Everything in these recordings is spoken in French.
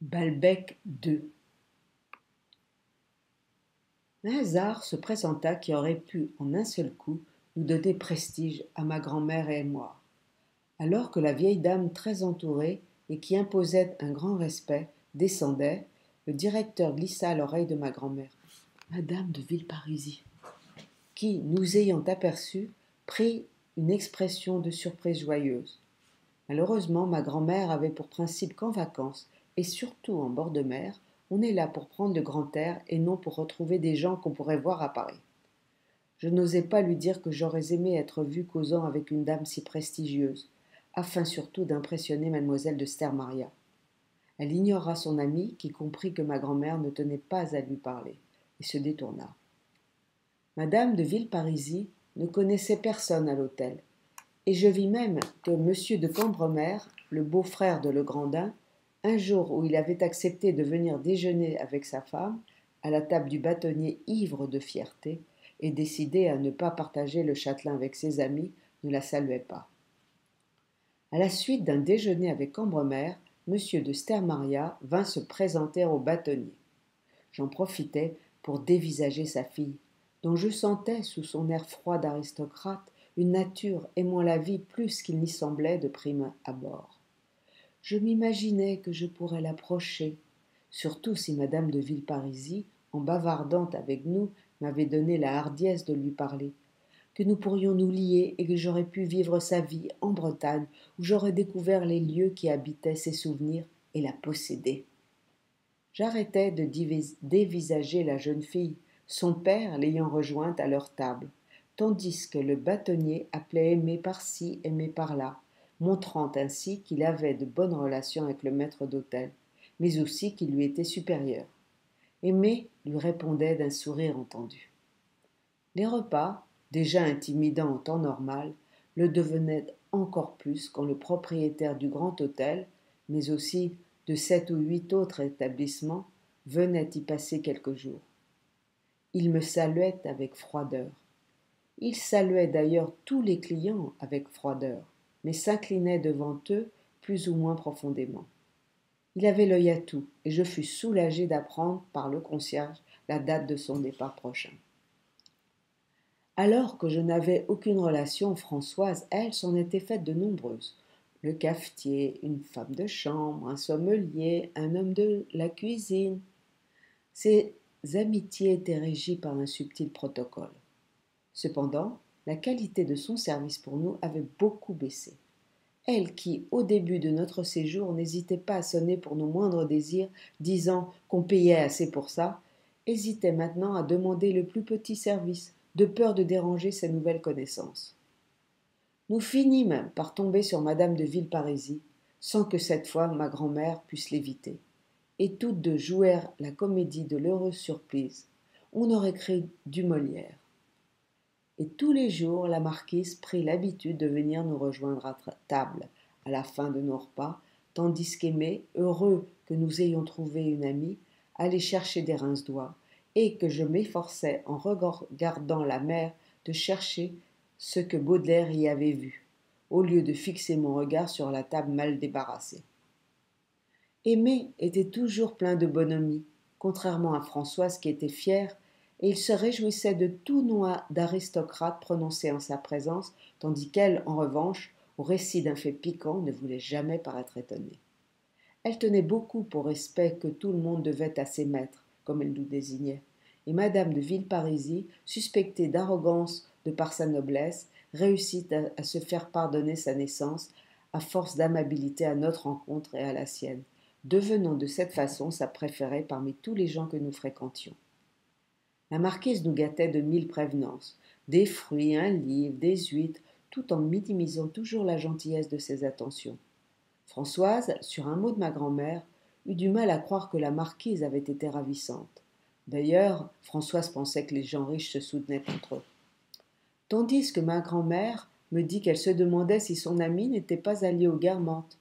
Balbec II. Un hasard se présenta qui aurait pu, en un seul coup, nous donner prestige à ma grand-mère et moi. Alors que la vieille dame très entourée et qui imposait un grand respect descendait, le directeur glissa à l'oreille de ma grand-mère. Madame de Villeparisis, qui, nous ayant aperçus, prit une expression de surprise joyeuse. Malheureusement, ma grand-mère avait pour principe qu'en vacances, et surtout en bord de mer, on est là pour prendre le grand air et non pour retrouver des gens qu'on pourrait voir à Paris. Je n'osais pas lui dire que j'aurais aimé être vue causant avec une dame si prestigieuse, afin surtout d'impressionner mademoiselle de Stermaria. Elle ignora son amie, qui comprit que ma grand-mère ne tenait pas à lui parler, et se détourna. Madame de Villeparisis ne connaissait personne à l'hôtel, et je vis même que monsieur de Cambremer, le beau-frère de Legrandin, un jour où il avait accepté de venir déjeuner avec sa femme, à la table du bâtonnier ivre de fierté, et décidé à ne pas partager le châtelain avec ses amis, ne la saluait pas. À la suite d'un déjeuner avec Cambremer, monsieur de Stermaria vint se présenter au bâtonnier. J'en profitai pour dévisager sa fille, dont je sentais, sous son air froid d'aristocrate, une nature aimant la vie plus qu'il n'y semblait de prime abord. Je m'imaginais que je pourrais l'approcher, surtout si madame de Villeparisis, en bavardant avec nous, m'avait donné la hardiesse de lui parler, que nous pourrions nous lier et que j'aurais pu vivre sa vie en Bretagne, où j'aurais découvert les lieux qui habitaient ses souvenirs et la posséder. J'arrêtai de dévisager la jeune fille, son père l'ayant rejointe à leur table, tandis que le bâtonnier appelait Aimé par-ci, Aimé par-là, montrant ainsi qu'il avait de bonnes relations avec le maître d'hôtel, mais aussi qu'il lui était supérieur. Aimé lui répondait d'un sourire entendu. Les repas, déjà intimidants en temps normal, le devenaient encore plus quand le propriétaire du grand hôtel, mais aussi de 7 ou 8 autres établissements, venait y passer quelques jours. Il me saluait avec froideur. Il saluait d'ailleurs tous les clients avec froideur, mais s'inclinait devant eux plus ou moins profondément. Il avait l'œil à tout, et je fus soulagé d'apprendre par le concierge la date de son départ prochain. Alors que je n'avais aucune relation, Françoise, elle, s'en était faite de nombreuses. Le cafetier, une femme de chambre, un sommelier, un homme de la cuisine. Ces amitiés étaient régies par un subtil protocole. Cependant, la qualité de son service pour nous avait beaucoup baissé. Elle qui, au début de notre séjour, n'hésitait pas à sonner pour nos moindres désirs, disant qu'on payait assez pour ça, hésitait maintenant à demander le plus petit service, de peur de déranger sa nouvelle connaissance. Nous finîmes par tomber sur madame de Villeparisis, sans que cette fois ma grand-mère puisse l'éviter, et toutes deux jouèrent la comédie de l'heureuse surprise. On aurait cru du Molière. Et tous les jours la marquise prit l'habitude de venir nous rejoindre à table, à la fin de nos repas, tandis qu'Aimé, heureux que nous ayons trouvé une amie, allait chercher des rince-doigts, et que je m'efforçais, en regardant la mer, de chercher ce que Baudelaire y avait vu, au lieu de fixer mon regard sur la table mal débarrassée. Aimé était toujours plein de bonhomie, contrairement à Françoise qui était fière, et il se réjouissait de tout nom d'aristocrate prononcé en sa présence, tandis qu'elle, en revanche, au récit d'un fait piquant, ne voulait jamais paraître étonnée. Elle tenait beaucoup au respect que tout le monde devait à ses maîtres, comme elle nous désignait, et madame de Villeparisis, suspectée d'arrogance de par sa noblesse, réussit à se faire pardonner sa naissance, à force d'amabilité à notre rencontre et à la sienne, devenant de cette façon sa préférée parmi tous les gens que nous fréquentions. La marquise nous gâtait de 1000 prévenances, des fruits, un livre, des huîtres, tout en minimisant toujours la gentillesse de ses attentions. Françoise, sur un mot de ma grand-mère, eut du mal à croire que la marquise avait été ravissante. D'ailleurs, Françoise pensait que les gens riches se soutenaient entre eux. Tandis que ma grand-mère me dit qu'elle se demandait si son amie n'était pas alliée aux Guermantes,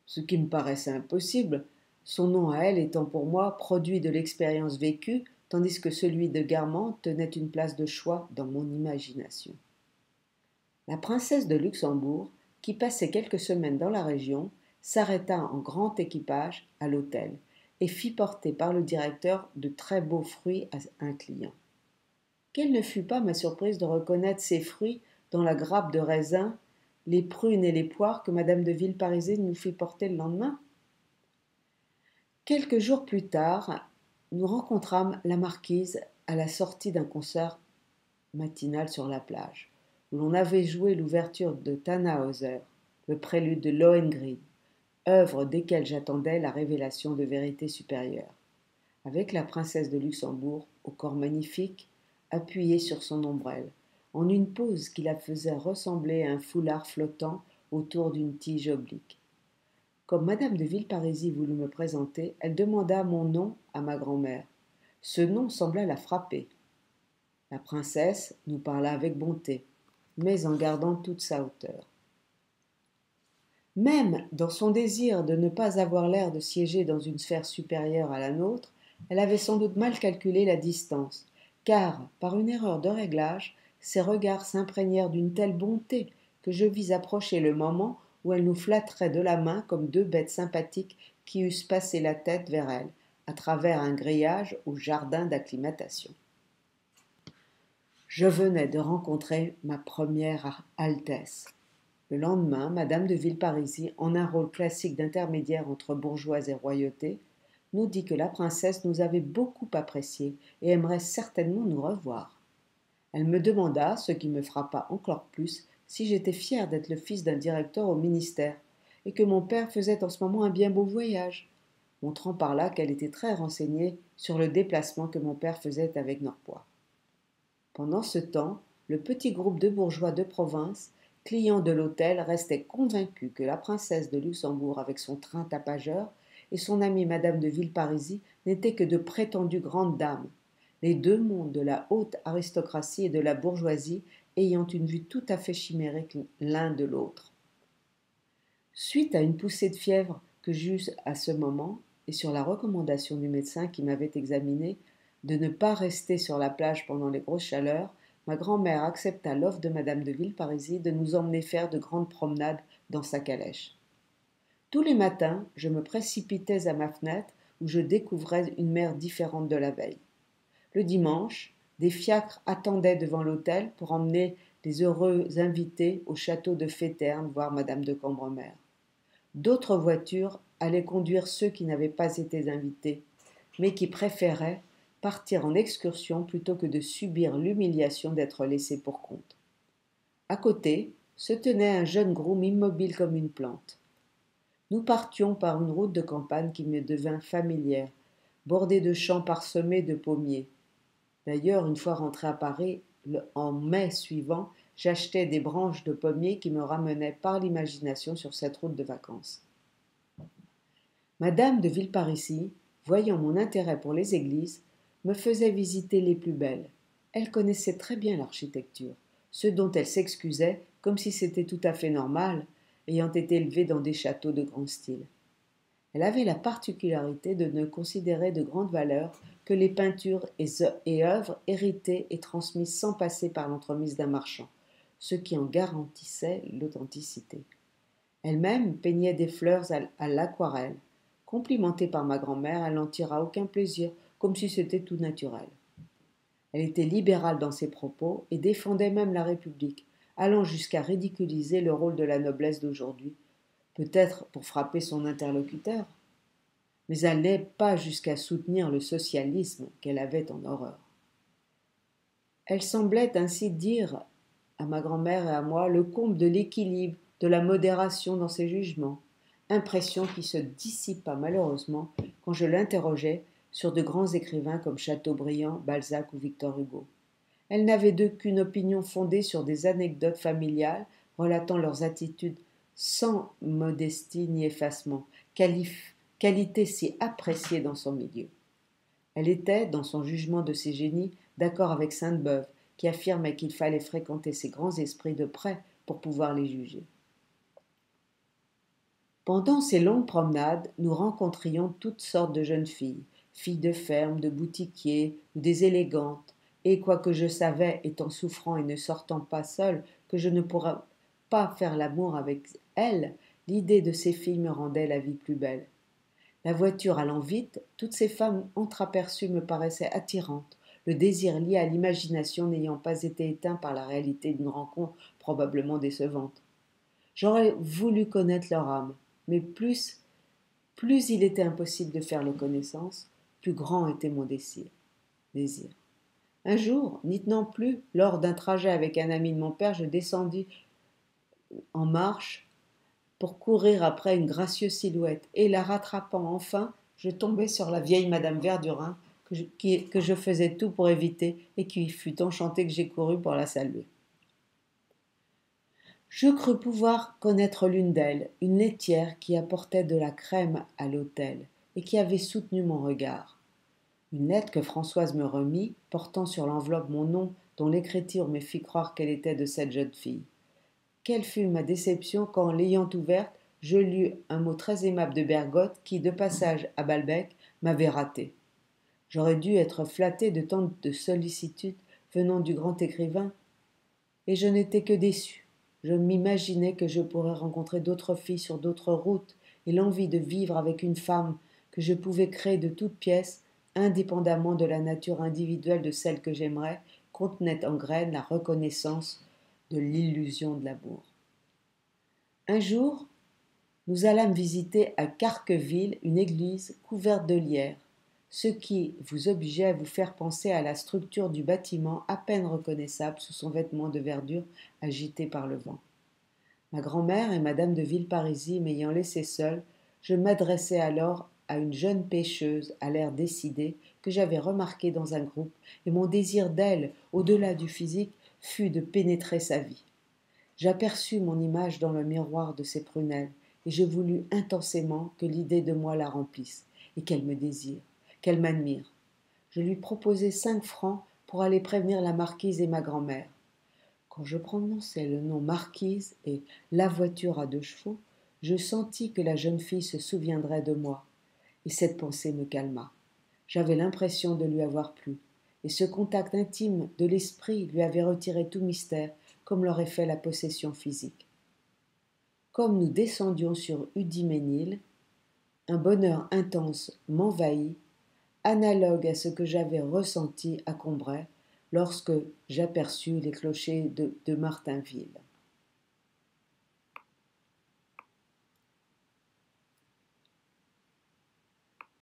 ce qui me paraissait impossible, son nom à elle étant pour moi produit de l'expérience vécue, tandis que celui de Guermantes tenait une place de choix dans mon imagination. La princesse de Luxembourg, qui passait quelques semaines dans la région, s'arrêta en grand équipage à l'hôtel, et fit porter par le directeur de très beaux fruits à un client. Quelle ne fut pas ma surprise de reconnaître ces fruits dans la grappe de raisin, les prunes et les poires que madame de Villeparisis nous fit porter le lendemain. Quelques jours plus tard, nous rencontrâmes la marquise à la sortie d'un concert matinal sur la plage, où l'on avait joué l'ouverture de Tannhäuser, le prélude de Lohengrin, œuvre desquelles j'attendais la révélation de vérités supérieures. Avec la princesse de Luxembourg, au corps magnifique, appuyée sur son ombrelle, en une pose qui la faisait ressembler à un foulard flottant autour d'une tige oblique. Comme madame de Villeparisis voulut me présenter, elle demanda mon nom à ma grand-mère. Ce nom sembla la frapper. La princesse nous parla avec bonté, mais en gardant toute sa hauteur. Même dans son désir de ne pas avoir l'air de siéger dans une sphère supérieure à la nôtre, elle avait sans doute mal calculé la distance, car, par une erreur de réglage, ses regards s'imprégnèrent d'une telle bonté que je vis approcher le moment où elle nous flatterait de la main comme deux bêtes sympathiques qui eussent passé la tête vers elle, à travers un grillage ou jardin d'acclimatation. Je venais de rencontrer ma première Altesse. Le lendemain, madame de Villeparisis, en un rôle classique d'intermédiaire entre bourgeoise et royauté, nous dit que la princesse nous avait beaucoup appréciés et aimerait certainement nous revoir. Elle me demanda, ce qui me frappa encore plus, si j'étais fier d'être le fils d'un directeur au ministère, et que mon père faisait en ce moment un bien beau voyage, montrant par là qu'elle était très renseignée sur le déplacement que mon père faisait avec Norpois. Pendant ce temps, le petit groupe de bourgeois de province, clients de l'hôtel, restait convaincu que la princesse de Luxembourg, avec son train tapageur, et son amie madame de Villeparisis n'étaient que de prétendues grandes dames, les deux mondes de la haute aristocratie et de la bourgeoisie ayant une vue tout à fait chimérique l'un de l'autre. Suite à une poussée de fièvre que j'eus à ce moment, et sur la recommandation du médecin qui m'avait examiné, de ne pas rester sur la plage pendant les grosses chaleurs, ma grand-mère accepta l'offre de madame de Villeparisis de nous emmener faire de grandes promenades dans sa calèche. Tous les matins, je me précipitais à ma fenêtre où je découvrais une mer différente de la veille. Le dimanche, des fiacres attendaient devant l'hôtel pour emmener les heureux invités au château de Féterne voir madame de Cambremer. D'autres voitures allaient conduire ceux qui n'avaient pas été invités, mais qui préféraient partir en excursion plutôt que de subir l'humiliation d'être laissés pour compte. À côté se tenait un jeune groom immobile comme une plante. Nous partions par une route de campagne qui me devint familière, bordée de champs parsemés de pommiers. D'ailleurs, une fois rentré à Paris, en mai suivant, j'achetai des branches de pommiers qui me ramenaient par l'imagination sur cette route de vacances. Madame de Villeparisis, voyant mon intérêt pour les églises, me faisait visiter les plus belles. Elle connaissait très bien l'architecture, ce dont elle s'excusait comme si c'était tout à fait normal, ayant été élevée dans des châteaux de grand style. Elle avait la particularité de ne considérer de grande valeur que les peintures et œuvres héritées et transmises sans passer par l'entremise d'un marchand, ce qui en garantissait l'authenticité. Elle-même peignait des fleurs à l'aquarelle. Complimentée par ma grand-mère, elle n'en tira aucun plaisir, comme si c'était tout naturel. Elle était libérale dans ses propos et défendait même la République, allant jusqu'à ridiculiser le rôle de la noblesse d'aujourd'hui, peut-être pour frapper son interlocuteur, mais elle n'est pas jusqu'à soutenir le socialisme qu'elle avait en horreur. Elle semblait ainsi dire à ma grand-mère et à moi le comble de l'équilibre, de la modération dans ses jugements, impression qui se dissipa malheureusement quand je l'interrogeai sur de grands écrivains comme Chateaubriand, Balzac ou Victor Hugo. Elle n'avait d'eux qu'une opinion fondée sur des anecdotes familiales relatant leurs attitudes sans modestie ni effacement, qualité si appréciée dans son milieu. Elle était, dans son jugement de ces génies, d'accord avec Sainte-Beuve, qui affirmait qu'il fallait fréquenter ces grands esprits de près pour pouvoir les juger. Pendant ces longues promenades, nous rencontrions toutes sortes de jeunes filles, filles de ferme, de boutiquiers ou des élégantes, et quoique je savais, étant souffrant et ne sortant pas seul, que je ne pourrais pas faire l'amour avec elles, l'idée de ces filles me rendait la vie plus belle. La voiture allant vite, toutes ces femmes entreaperçues me paraissaient attirantes, le désir lié à l'imagination n'ayant pas été éteint par la réalité d'une rencontre probablement décevante. J'aurais voulu connaître leur âme, mais plus il était impossible de faire leur connaissance, plus grand était mon désir. Un jour, n'y tenant plus, lors d'un trajet avec un ami de mon père, je descendis en marche pour courir après une gracieuse silhouette, et la rattrapant enfin, je tombai sur la vieille Madame Verdurin, que je faisais tout pour éviter, et qui fut enchantée que j'ai couru pour la saluer. Je crus pouvoir connaître l'une d'elles, une laitière qui apportait de la crème à l'hôtel, et qui avait soutenu mon regard. Une lettre que Françoise me remit, portant sur l'enveloppe mon nom, dont l'écriture me fit croire qu'elle était de cette jeune fille. Quelle fut ma déception quand, l'ayant ouverte, je lus un mot très aimable de Bergotte qui, de passage à Balbec, m'avait raté. J'aurais dû être flatté de tant de sollicitude venant du grand écrivain, et je n'étais que déçu. Je m'imaginais que je pourrais rencontrer d'autres filles sur d'autres routes, et l'envie de vivre avec une femme que je pouvais créer de toutes pièces, indépendamment de la nature individuelle de celle que j'aimerais, contenait en graines la reconnaissance de l'illusion de l'amour. Un jour, nous allâmes visiter à Carqueville une église couverte de lierre, ce qui vous obligeait à vous faire penser à la structure du bâtiment à peine reconnaissable sous son vêtement de verdure agité par le vent. Ma grand-mère et madame de Villeparisis m'ayant laissé seule, je m'adressai alors à une jeune pêcheuse à l'air décidé que j'avais remarquée dans un groupe, et mon désir d'elle, au-delà du physique, fut de pénétrer sa vie. J'aperçus mon image dans le miroir de ses prunelles, et je voulus intensément que l'idée de moi la remplisse, et qu'elle me désire, qu'elle m'admire. Je lui proposai 5 francs pour aller prévenir la marquise et ma grand-mère. Quand je prononçai le nom marquise et la voiture à 2 chevaux, je sentis que la jeune fille se souviendrait de moi, et cette pensée me calma. J'avais l'impression de lui avoir plu, et ce contact intime de l'esprit lui avait retiré tout mystère, comme l'aurait fait la possession physique. Comme nous descendions sur Hudimesnil, un bonheur intense m'envahit, analogue à ce que j'avais ressenti à Combray lorsque j'aperçus les clochers de Martainville.